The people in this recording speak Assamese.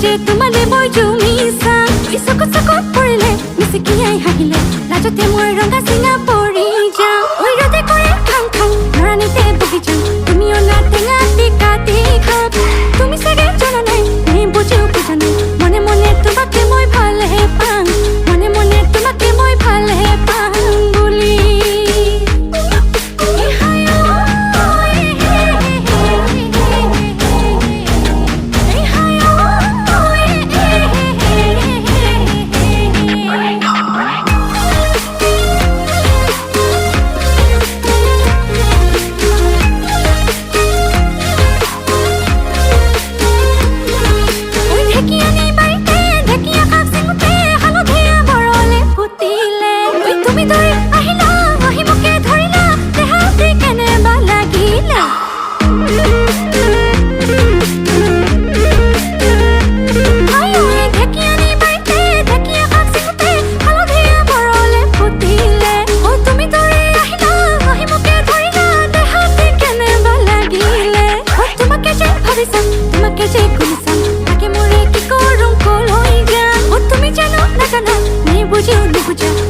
যে তোমালে মই জুমিছা চকুত চকুত পৰিলে মিচিকিয়াই হাঁহিলে লাজতে মই ৰঙা চিঙা পৰি যাওঁ ঐ ৰদে কৰে খাং খাং নৰানিতে বহি যাওঁ তুমিও না টেঙা কাটি খাব তুমি চাগে জনা নাই নে বুজিও বুজা নাই মনে মনে তোমাকে মই ভালহে পাওঁ মনে মনে তোমাকে মই ভালহে পাওঁ বুলি তোমাকে যে খুলিছাম তাকে মোরে কি করুম কল হই যা ও তুমি জানো না জানা নে বুঝিও নে বুঝা